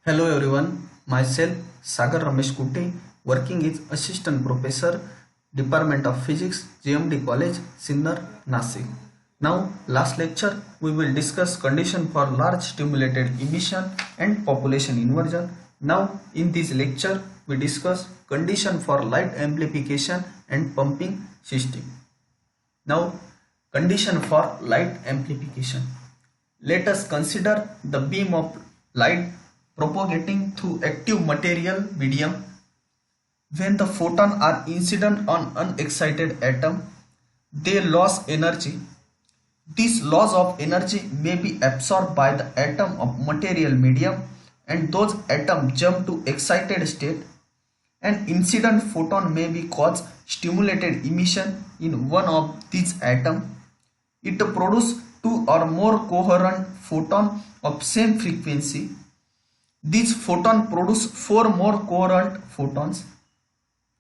Hello everyone, myself Sagar Ramesh Kutti, working as Assistant Professor, Department of Physics, GMD College, Sinnar, Nasik. Now, last lecture we will discuss condition for large stimulated emission and population inversion. Now, in this lecture we discuss condition for light amplification and pumping system. Now, condition for light amplification. Let us consider the beam of light propagating through active material medium. When the photons are incident on unexcited atom, they lose energy. This loss of energy may be absorbed by the atom of material medium, and those atoms jump to excited state. An incident photon may be cause stimulated emission in one of these atoms. It produces two or more coherent photons of same frequency. These photons produce four more coherent photons.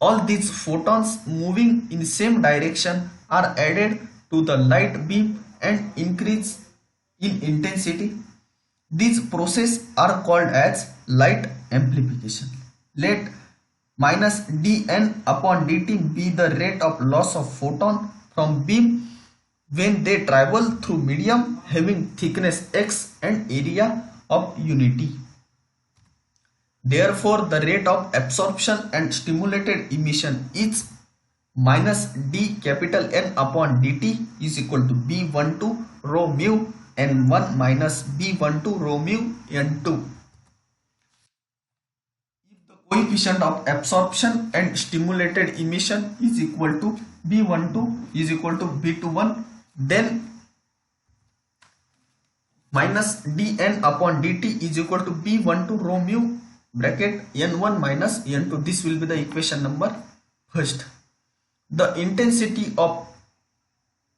All these photons moving in same direction are added to the light beam and increase in intensity. These processes are called as light amplification. Let minus dN upon dt be the rate of loss of photon from beam when they travel through medium having thickness x and area of unity. Therefore, the rate of absorption and stimulated emission is minus d capital N upon dt is equal to B12 rho mu N1 minus B12 rho mu N2. If the coefficient of absorption and stimulated emission is equal to B12 is equal to B21, then minus dN upon dt is equal to B12 rho mu bracket N1 minus N2. This will be the equation number first. The intensity of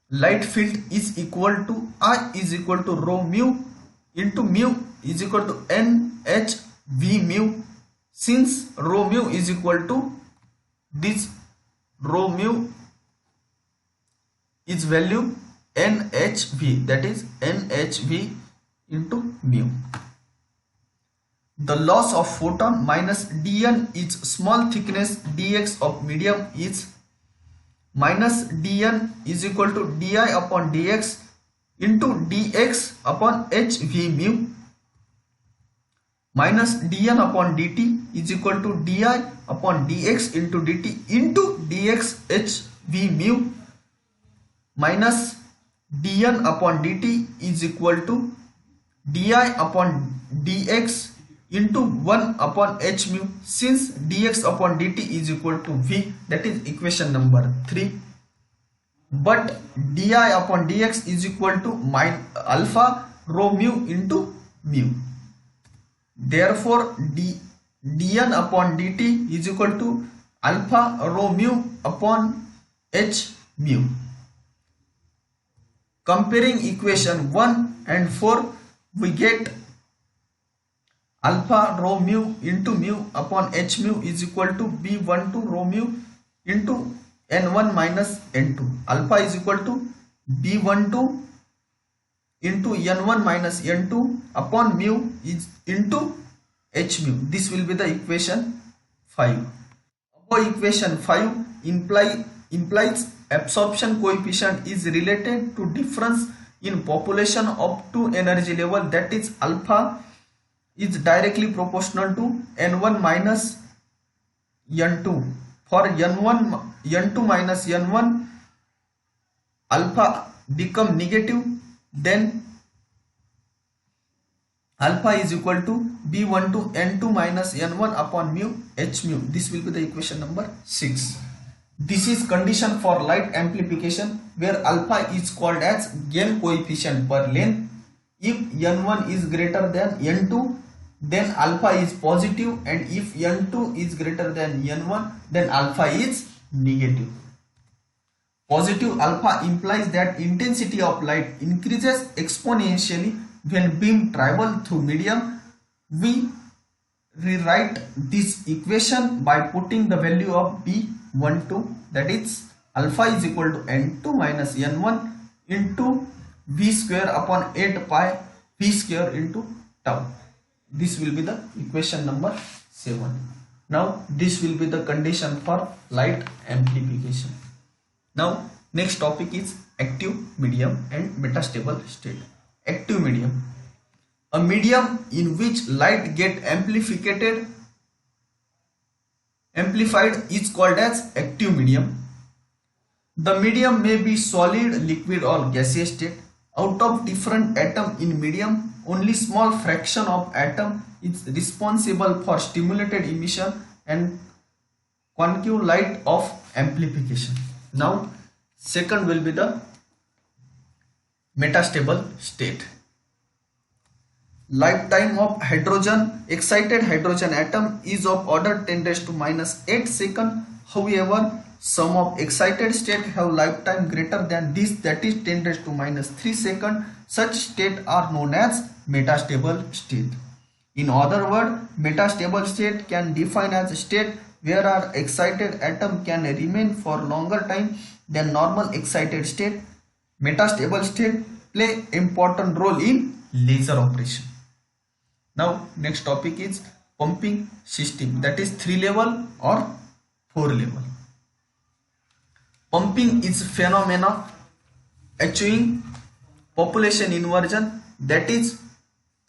light field is equal to I is equal to rho mu into mu is equal to NH V mu. Since rho mu is equal to this rho mu is value NHV, that is NHV into mu. The loss of photon minus dN is small thickness dx of medium is minus dN is equal to di upon dx into dx upon hv mu minus dN upon dt is equal to di upon dx into dt into dx hv mu minus dN upon dt is equal to di upon dx into 1 upon h mu, since dx upon dt is equal to v, that is equation number 3. But di upon dx is equal to alpha rho mu into mu. Therefore dN upon dt is equal to alpha rho mu upon h mu. Comparing equation 1 and 4, we get alpha rho mu into mu upon h mu is equal to B12 rho mu into N1 minus N2. Alpha is equal to B12 into N1 minus N2 upon mu is into h mu. This will be the equation 5. Above equation 5 implies absorption coefficient is related to difference in population of two energy level, that is alpha is directly proportional to N1 minus N2. For N2 minus N1 alpha become negative, then alpha is equal to B12 N2 minus N1 upon mu h mu. This will be the equation number 6. This is condition for light amplification where alpha is called as gain coefficient per length. If N1 is greater than N2, then alpha is positive, and if N2 is greater than N1, then alpha is negative. Positive alpha implies that intensity of light increases exponentially when beam travel through medium. We rewrite this equation by putting the value of B12, that is alpha is equal to N2 minus N1 into V square upon 8 pi V square into tau. This will be the equation number 7. Now this will be the condition for light amplification. Now next topic is active medium and metastable state. Active medium, a medium in which light get amplified is called as active medium. The medium may be solid, liquid or gaseous state. Out of different atom in medium, only small fraction of atom is responsible for stimulated emission and concave light of amplification. Now second will be the metastable state. Lifetime of excited hydrogen atom is of order 10⁻⁸ second. However, some of excited state have lifetime greater than this, that is 10⁻³ second. Such state are known as metastable state. In other words, metastable state can define as a state where our excited atom can remain for longer time than normal excited state. Metastable state play important role in laser operation. Now next topic is pumping system, that is 3 level or 4 level. Pumping is phenomena achieving population inversion, that is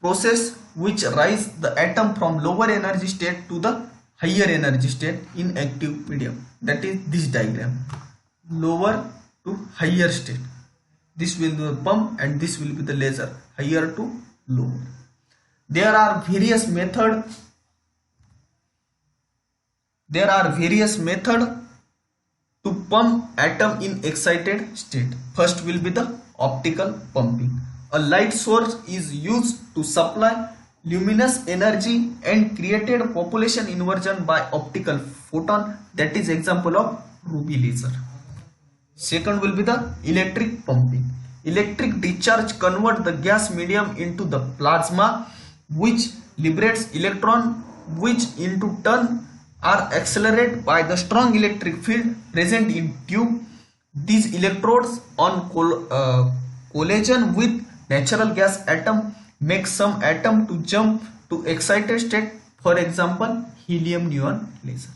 process which rise the atom from lower energy state to the higher energy state in active medium. That is this diagram, lower to higher state. This will be the pump and this will be the laser, higher to lower. There are various methods to pump atom in excited state. First will be the optical pumping. A light source is used to supply luminous energy and created population inversion by optical photon, that is example of ruby laser. Second will be the electric pumping. Electric discharge convert the gas medium into the plasma, which liberates electron, which into turn are accelerated by the strong electric field present in tube. These electrodes on collision with natural gas atom make some atom to jump to excited state, for example helium neon laser.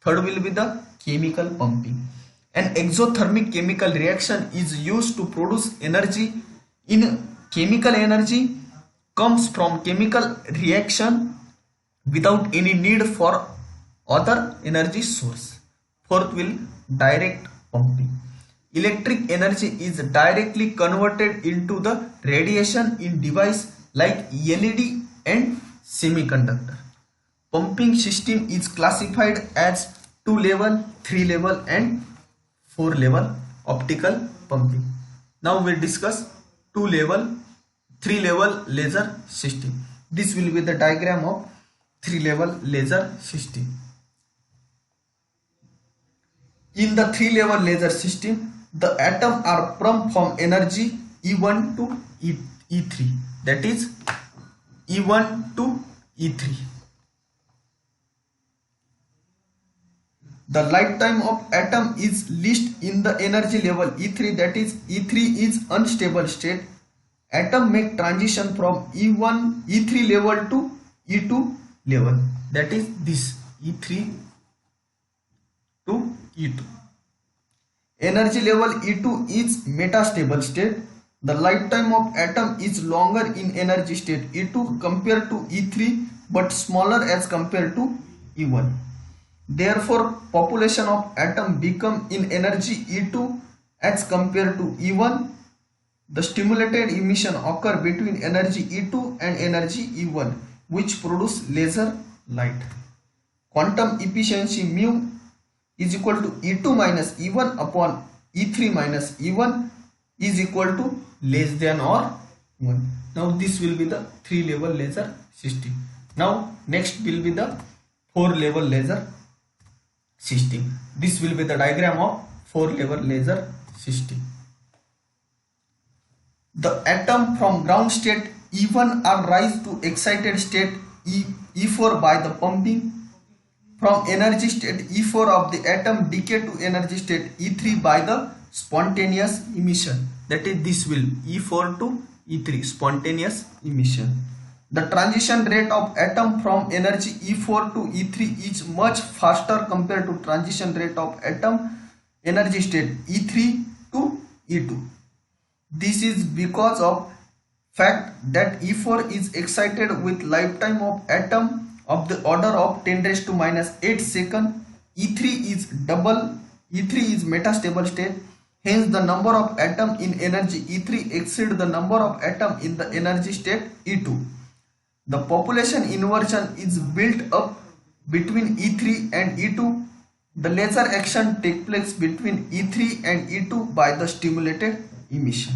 Third will be the chemical pumping. An exothermic chemical reaction is used to produce energy. In chemical energy comes from chemical reaction without any need for other energy source. Fourth will direct pumping. Electric energy is directly converted into the radiation in device like LED and semiconductor. Pumping system is classified as 2 level, 3 level and 4 level optical pumping. Now we discuss 2 level, 3 level laser system. This will be the diagram of 3 level laser system. In the 3 level laser system, the atoms are pumped from energy E1 to E3, that is E1 to E3. The lifetime of atom is least in the energy level E3, that is E3 is unstable state. Atom make transition from E3 level to E2 level, that is this E3 to E2. Energy level E2 is metastable state. The lifetime of atom is longer in energy state E2 compared to E3 but smaller as compared to E1. Therefore, population of atom become in energy E2 as compared to E1. The stimulated emission occur between energy E2 and energy E1, which produce laser light. Quantum efficiency mu is equal to E2 minus E1 upon E3 minus E1 is equal to less than or 1. Now this will be the 3 level laser system. Now next will be the 4 level laser system. This will be the diagram of 4 level laser system. The atom from ground state E1 are rise to excited state E4 by the pumping. From energy state E4 of the atom decay to energy state E3 by the spontaneous emission. That is this will E4 to E3 spontaneous emission. The transition rate of atom from energy E4 to E3 is much faster compared to transition rate of atom energy state E3 to E2. This is because of fact that E4 is excited with lifetime of atom of the order of 10 raised to minus 8 second. E3 is metastable state. Hence the number of atom in energy E3 exceed the number of atom in the energy state E2. The population inversion is built up between E3 and E2. The laser action takes place between E3 and E2 by the stimulated emission.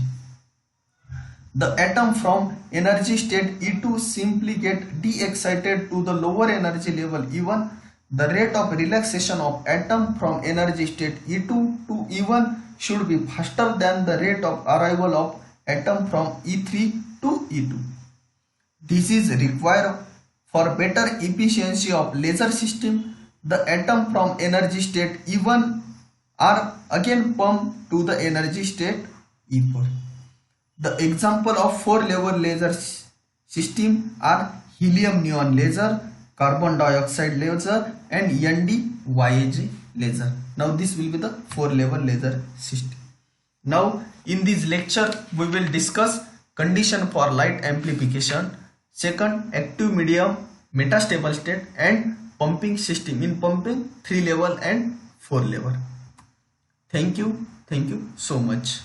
The atom from energy state E2 simply get de-excited to the lower energy level E1. The rate of relaxation of atom from energy state E2 to E1 should be faster than the rate of arrival of atom from E3 to E2. This is required for better efficiency of laser system. The atom from energy state E1 are again pumped to the energy state E4. The example of 4-level laser system are helium neon laser, carbon dioxide laser and ND-YAG laser. Now this will be the 4-level laser system. Now in this lecture we will discuss condition for light amplification, second active medium, metastable state and pumping system. In pumping 3-level and 4-level. Thank you so much.